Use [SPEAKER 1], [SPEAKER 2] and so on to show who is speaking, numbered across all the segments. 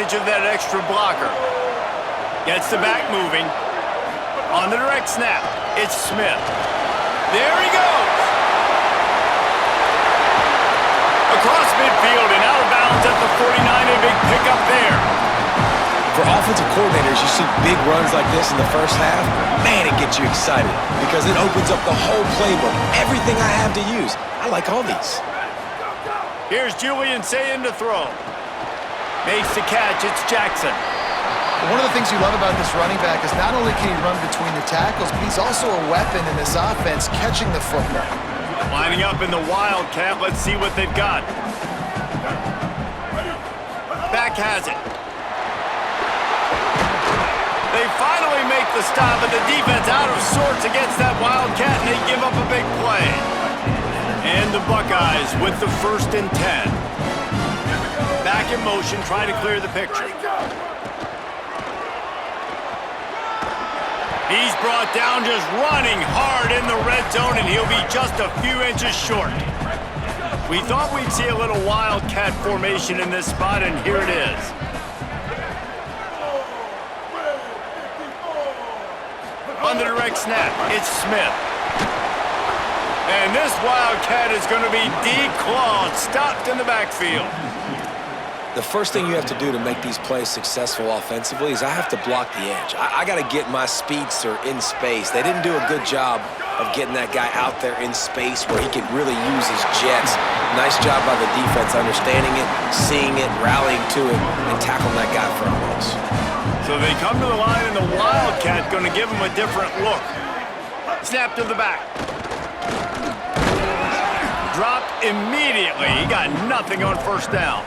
[SPEAKER 1] advantage of that extra blocker. Gets the back moving. On the direct snap, it's Smith. There he goes. Across midfield and out of bounds at the 49. A big pickup there.
[SPEAKER 2] For offensive coordinators, you see big runs like this in the first half, man, it gets you excited because it opens up the whole playbook, everything I have to use. I like all these.
[SPEAKER 1] Here's Julian saying to throw. Makes the catch, it's Jackson.
[SPEAKER 3] One of the things you love about this running back is not only can he run between the tackles, but he's also a weapon in this offense catching the football.
[SPEAKER 1] Lining up in the Wildcat, let's see what they've got. Back has it. They finally make the stop, but the defense out of sorts against that Wildcat, and they give up a big play. And the Buckeyes with the 1st and 10. Back in motion, trying to clear the picture. He's brought down just running hard in the red zone, and he'll be just a few inches short. We thought we'd see a little Wildcat formation in this spot, and here it is. On the direct snap, it's Smith. And this Wildcat is going to be declawed, stopped in the backfield.
[SPEAKER 2] The first thing you have to do to make these plays successful offensively is I have to block the edge. I got to get my speedster in space. They didn't do a good job of getting that guy out there in space where he could really use his jets. Nice job by the defense understanding it, seeing it, rallying to it, and tackling that guy for a loss.
[SPEAKER 1] So they come to the line, and the Wildcat going to give him a different look. Snap to the back. Dropped immediately. He got nothing on 1st down.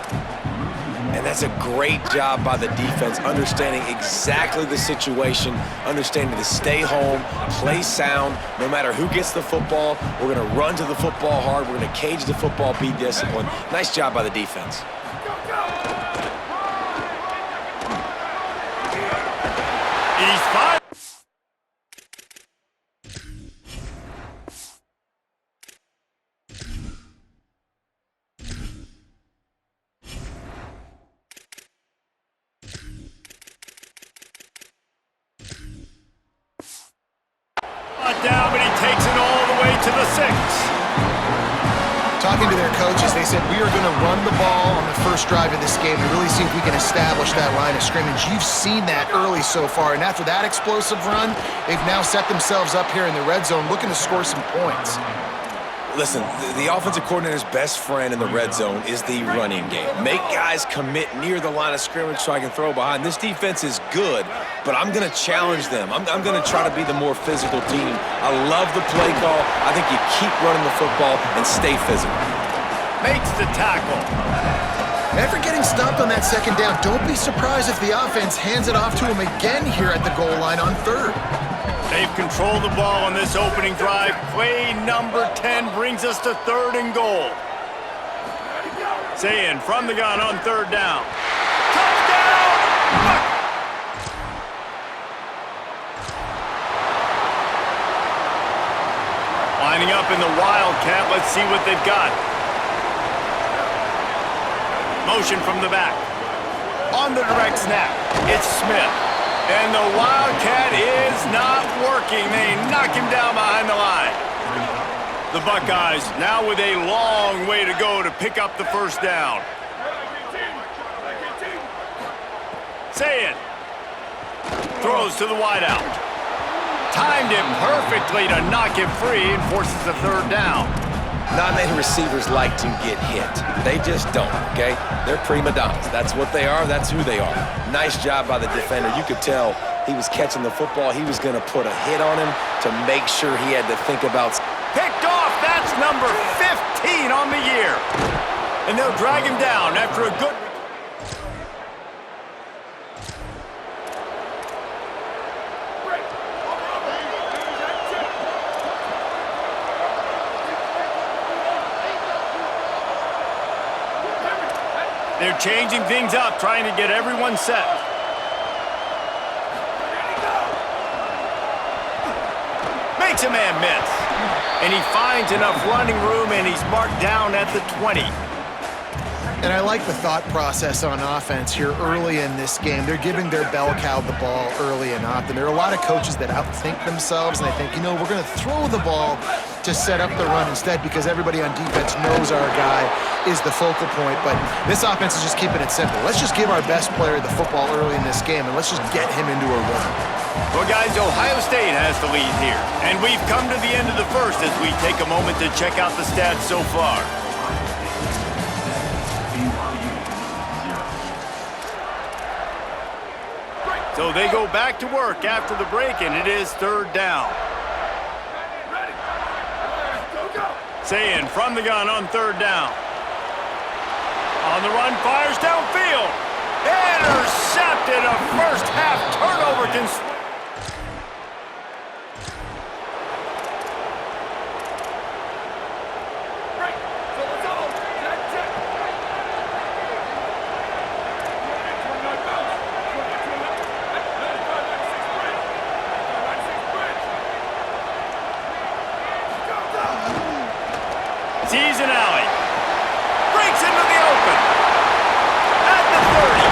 [SPEAKER 2] And that's a great job by the defense, understanding exactly the situation, understanding to stay home, play sound, no matter who gets the football. We're going to run to the football hard. We're going to cage the football, be disciplined. Nice job by the defense.
[SPEAKER 1] He's fine. Down, but he takes it all the way to the 6.
[SPEAKER 3] Talking to their coaches, they said, we are going to run the ball on the first drive of this game and really see if we can establish that line of scrimmage. You've seen that early so far, and after that explosive run, they've now set themselves up here in the red zone looking to score some points.
[SPEAKER 2] Listen, the offensive coordinator's best friend in the red zone is the running game. Make guys commit near the line of scrimmage so I can throw behind. This defense is good, but I'm going to challenge them. I'm going to try to be the more physical team. I love the play call. I think you keep running the football and stay physical.
[SPEAKER 1] Makes the tackle.
[SPEAKER 3] After getting stopped on that 2nd down, don't be surprised if the offense hands it off to him again here at the goal line on 3rd.
[SPEAKER 1] They've controlled the ball on this opening drive. Play number 10 brings us to 3rd and goal. Saying from the gun on 3rd down. Touchdown! Lining up in the Wildcat. Let's see what they've got. Motion from the back. On the direct snap, it's Smith. And the Wildcat is not working. They knock him down behind the line. The Buckeyes now with a long way to go to pick up the 1st down. Say it. Throws to the wideout. Timed it perfectly to knock him free and forces the 3rd down.
[SPEAKER 2] Not many receivers like to get hit. They just don't, okay? They're prima donnas. That's what they are. That's who they are. Nice job by the defender. You could tell he was catching the football. He was going to put a hit on him to make sure he had to think about.
[SPEAKER 1] Picked off. That's number 15 on the year. And they'll drag him down after a good... They're changing things up, trying to get everyone set. Makes a man miss. And he finds enough running room, and he's marked down at the 20.
[SPEAKER 3] And I like the thought process on offense here early in this game. They're giving their bell cow the ball early and often. There are a lot of coaches that outthink themselves, and they think, you know, we're going to throw the ball to set up the run instead because everybody on defense knows our guy is the focal point. But this offense is just keeping it simple. Let's just give our best player the football early in this game, and let's just get him into a rhythm.
[SPEAKER 1] Well, guys, Ohio State has the lead here. And we've come to the end of the first as we take a moment to check out the stats so far. So they go back to work after the break, and it is third down. Sayin from the gun on third down. On the run, fires downfield. Intercepted. A first half turnover. Sees an alley. Breaks into the open. At the 30.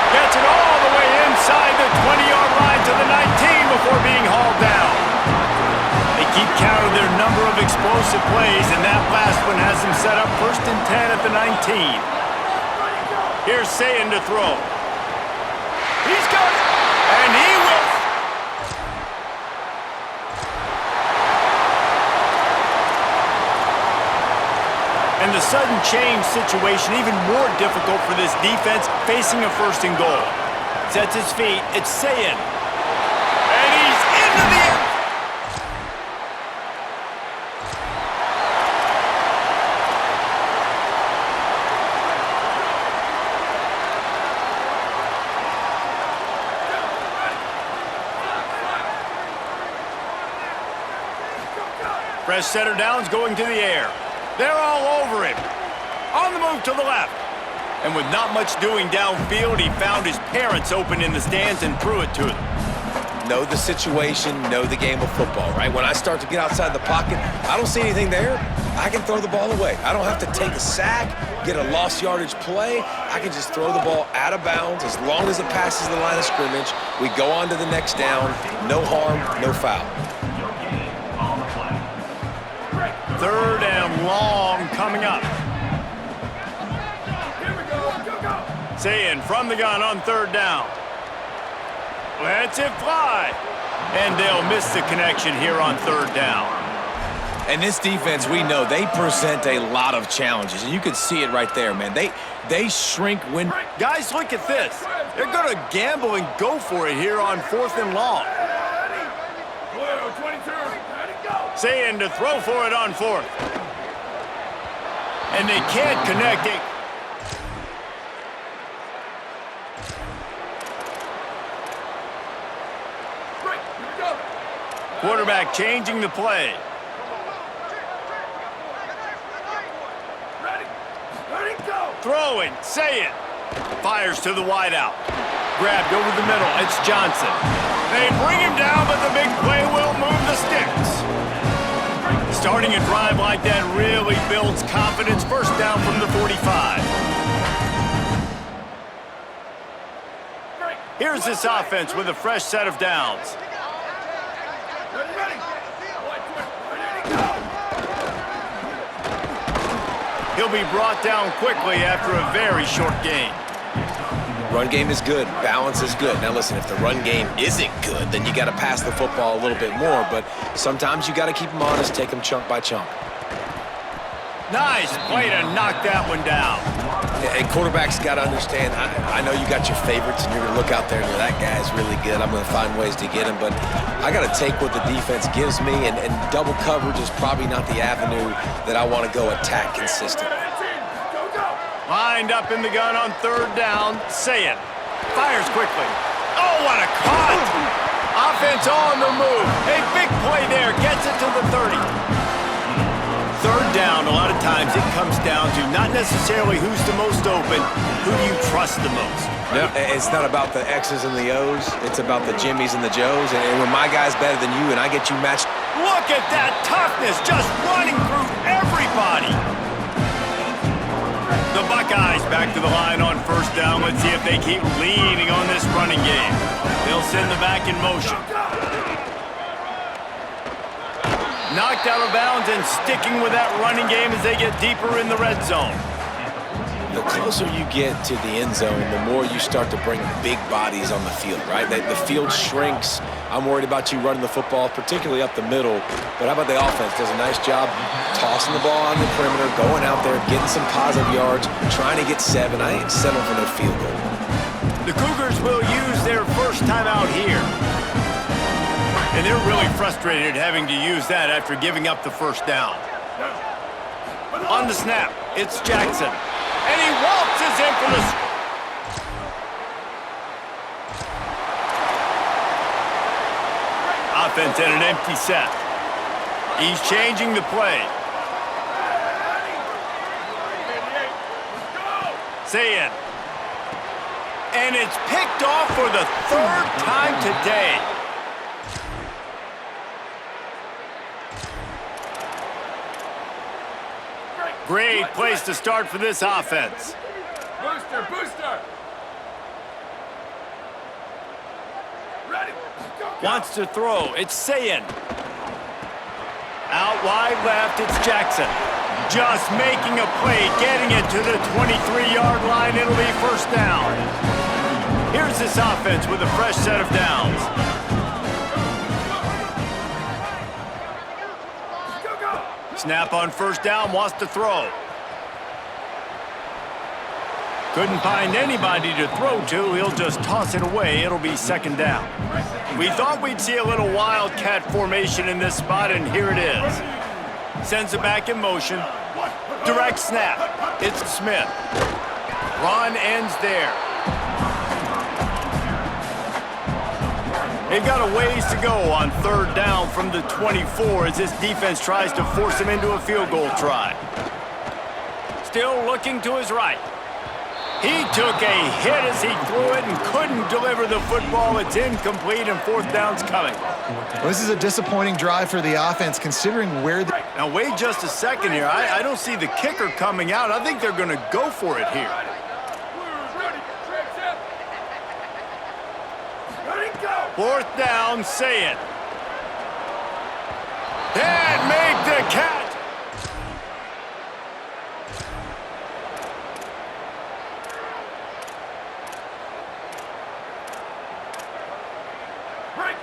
[SPEAKER 1] Gets it all the way inside the 20-yard line to the 19 before being hauled down. They keep count of their number of explosive plays, and that last one has them set up 1st and 10 at the 19. Here's Sayin to throw. He's got it. And he will. And the sudden change situation even more difficult for this defense facing a 1st and goal. Sets his feet. It's Sayin. And he's into the end. Fresh setter downs going to the air. They're all over him. On the move to the left. And with not much doing downfield, he found his parents open in the stands and threw it to them.
[SPEAKER 2] Know the situation, know the game of football, right? When I start to get outside the pocket, I don't see anything there, I can throw the ball away. I don't have to take a sack, get a lost yardage play. I can just throw the ball out of bounds as long as it passes the line of scrimmage. We go on to the next down. No harm, no foul.
[SPEAKER 1] Third and long coming up. Sayin from the gun on third down. Lets it fly. And they'll miss the connection here on third down.
[SPEAKER 2] And this defense, we know, they present a lot of challenges. And you can see it right there, man. They shrink when...
[SPEAKER 1] Guys, look at this. They're going to gamble and go for it here on 4th and long. Sayin to throw for it on 4th. And they can't connect it. Quarterback changing the play. Throwing, Sayin. Fires to the wideout. Grabbed over the middle, it's Johnson. They bring him down, but the big play will move the sticks. Starting a drive like that really builds confidence. First down from the 45. Here's this offense with a fresh set of downs. He'll be brought down quickly after a very short game.
[SPEAKER 2] Run game is good. Balance is good. Now listen, if the run game isn't good, then you got to pass the football a little bit more. But sometimes you got to keep them honest, take them chunk by chunk.
[SPEAKER 1] Nice play to knock that one down.
[SPEAKER 2] And quarterbacks got to understand, I know you got your favorites, and you're going to look out there and go, that guy's really good. I'm going to find ways to get him. But I got to take what the defense gives me, and double coverage is probably not the avenue that I want to go attack consistently.
[SPEAKER 1] Lined up in the gun on third down. Sayin fires quickly. Oh, what a caught! Offense on the move. A big play there. Gets it to the 30. Third down, a lot of times it comes down to not necessarily who's the most open, who do you trust the most.
[SPEAKER 2] No, it's not about the X's and the O's. It's about the Jimmies and the Joes. And when my guy's better than you and I get you matched.
[SPEAKER 1] Look at that toughness, just running through everybody. The Buckeyes back to the line on first down. Let's see if they keep leaning on this running game. They'll send the back in motion. Knocked out of bounds and sticking with that running game as they get deeper in the red zone.
[SPEAKER 2] The closer you get to the end zone, the more you start to bring big bodies on the field, right? The field shrinks. I'm worried about you running the football, particularly up the middle. But how about the offense? Does a nice job tossing the ball on the perimeter, going out there, getting some positive yards, trying to get 7. I ain't settling for no field goal.
[SPEAKER 1] The Cougars will use their first time out here. And they're really frustrated having to use that after giving up the first down. On the snap, it's Jackson. And he waltzes in for the... Offense in an empty set. He's changing the play. Sayin. And it's picked off for the 3rd time today. Great place to start for this offense.
[SPEAKER 4] Booster, booster. Ready. Go, go.
[SPEAKER 1] Wants to throw. It's Sayin. Out wide left, it's Jackson. Just making a play, getting it to the 23-yard line. It'll be first down. Here's this offense with a fresh set of downs. Snap on first down, wants to throw. Couldn't find anybody to throw to. He'll just toss it away. It'll be second down. We thought we'd see a little wildcat formation in this spot, and here it is. Sends it back in motion. Direct snap. It's Smith. Run ends there. They've got a ways to go on third down from the 24 as this defense tries to force him into a field goal try. Still looking to his right. He took a hit as he threw it and couldn't deliver the football. It's incomplete and fourth down's coming.
[SPEAKER 3] Well, this is a disappointing drive for the offense considering where the...
[SPEAKER 1] Now wait just a second here. I don't see the kicker coming out. I think they're going to go for it here. Fourth down, say it. And make the catch.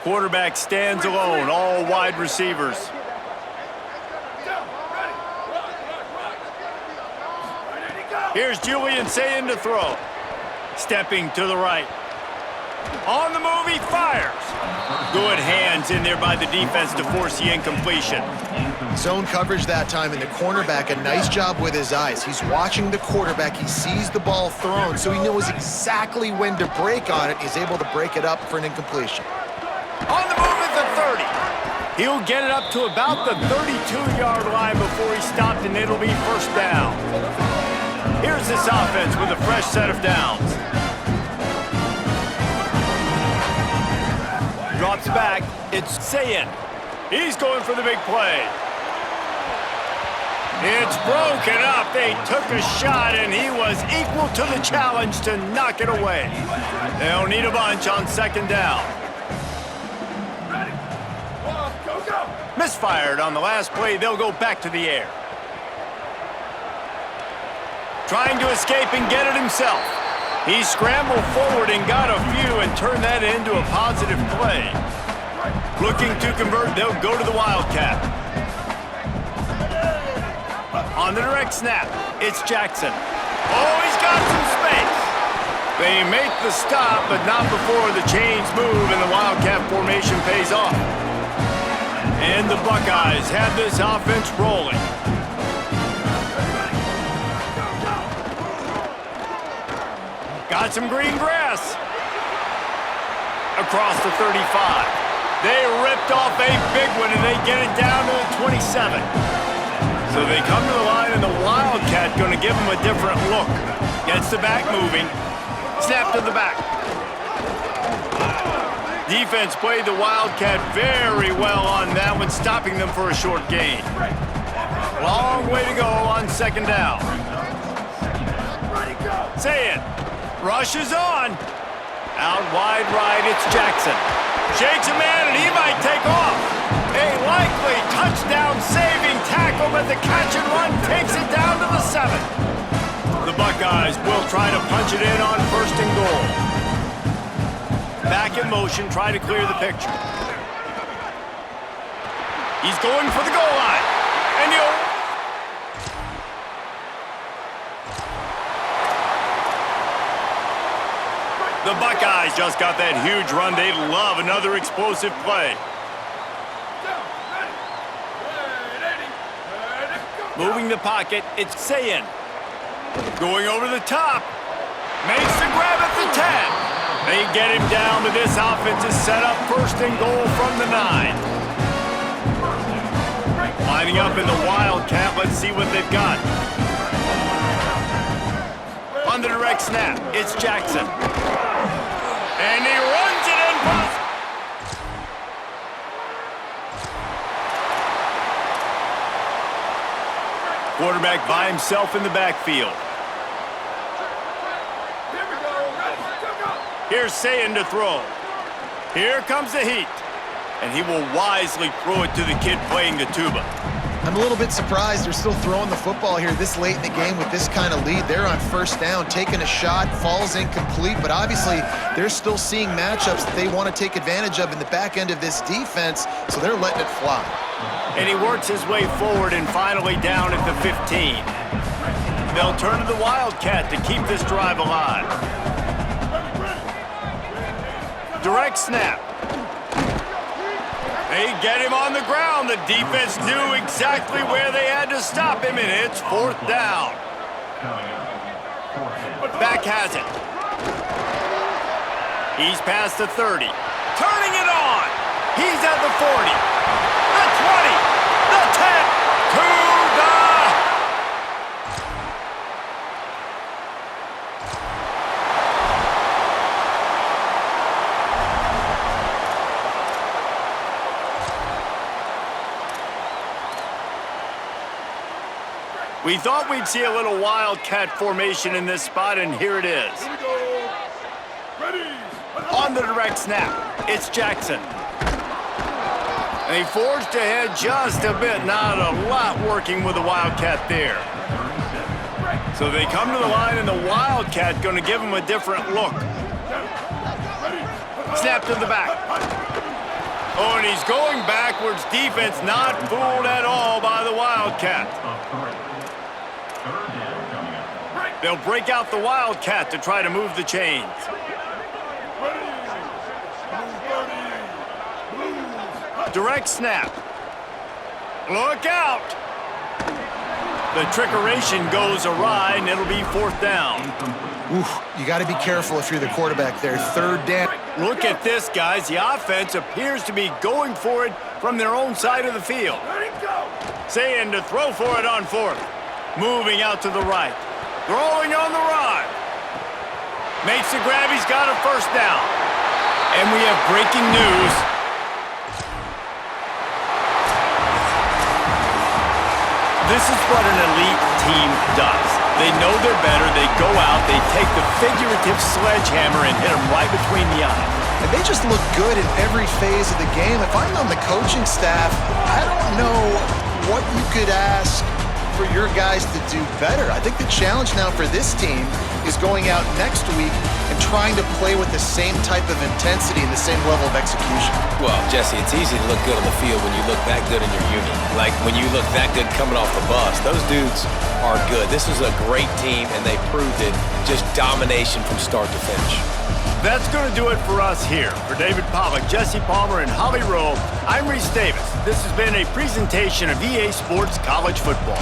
[SPEAKER 1] Quarterback stands alone, all wide receivers. Here's Julian Sayin to throw. Stepping to the right. On the move, he fires. Good hands in there by the defense to force the incompletion.
[SPEAKER 3] Zone coverage that time, and the cornerback, a nice job with his eyes. He's watching the quarterback. He sees the ball thrown, so he knows exactly when to break on it. He's able to break it up for an incompletion.
[SPEAKER 1] On the move at the 30. He'll get it up to about the 32-yard line before he stopped, and it'll be first down. Here's this offense with a fresh set of downs. Drops back. It's Sayin. He's going for the big play. It's broken up. They took a shot, and he was equal to the challenge to knock it away. They'll need a bunch on second down. Misfired on the last play. They'll go back to the air. Trying to escape and get it himself. He scrambled forward and got a few and turned that into a positive play. Looking to convert, they'll go to the Wildcat. On the direct snap, it's Jackson. Oh, he's got some space. They make the stop, but not before the chains move and the Wildcat formation pays off. And the Buckeyes have this offense rolling. Got some green grass. Across the 35. They ripped off a big one, and they get it down to the 27. So they come to the line, and the Wildcat going to give them a different look. Gets the back moving. Snap to the back. Defense played the Wildcat very well on that one, stopping them for a short gain. Long way to go on second down. Say it. Rushes on. Out wide right, it's Jackson. Shakes a man, and he might take off. A likely touchdown-saving tackle, but the catch and run takes it down to the 7. The Buckeyes will try to punch it in on 1st and goal. Back in motion, try to clear the picture. He's going for the goal line. And the Buckeyes just got that huge run. They love another explosive play. Moving the pocket, it's Sayin. Going over the top. Makes the grab at the 10. They get him down, but this offense is set up 1st and goal from the 9. Lining up in the Wildcat, let's see what they've got. On the direct snap, it's Jackson. And he runs it in. Quarterback by himself in the backfield. Here's Sayin to throw. Here comes the heat. And he will wisely throw it to the kid playing the tuba.
[SPEAKER 3] I'm a little bit surprised they're still throwing the football here this late in the game with this kind of lead. They're on 1st down, taking a shot, falls incomplete, but obviously they're still seeing matchups that they want to take advantage of in the back end of this defense, so they're letting it fly.
[SPEAKER 1] And he works his way forward and finally down at the 15. They'll turn to the Wildcat to keep this drive alive. Direct snap. They get him on the ground. The defense knew exactly where they had to stop him, and it's 4th down. Back has it. He's past the 30. Turning it on. He's at the 40. The 20. The 10. To the... We thought we'd see a little Wildcat formation in this spot, and here it is. On the direct snap, it's Jackson. And he forged ahead just a bit. Not a lot working with the Wildcat there. So they come to the line, and the Wildcat going to give him a different look. Snap to the back. Oh, and he's going backwards. Defense not fooled at all by the Wildcat. They'll break out the Wildcat to try to move the chains. Direct snap. Look out! The trickeration goes awry, and it'll be 4th down.
[SPEAKER 3] Oof, you got to be careful if you're the quarterback there. 3rd down.
[SPEAKER 1] Look at this, guys. The offense appears to be going for it from their own side of the field. Sayin to throw for it on 4th. Moving out to the right. Throwing on the run. Makes the grab. He's got a 1st down. And we have breaking news. This is what an elite team does. They know they're better. They go out. They take the figurative sledgehammer and hit them right between the eyes.
[SPEAKER 3] And they just look good in every phase of the game. If I'm on the coaching staff, I don't know what you could ask for your guys to do better. I think the challenge now for this team is going out next week and trying to play with the same type of intensity and the same level of execution.
[SPEAKER 2] Well, Jesse, it's easy to look good on the field when you look that good in your unit. Like when you look that good coming off the bus. Those dudes are good. This is a great team, and they proved it. Just domination from start to finish.
[SPEAKER 1] That's going to do it for us here. For David Pollock, Jesse Palmer, and Holly Rowe, I'm Reese Davis. This has been a presentation of EA Sports College Football.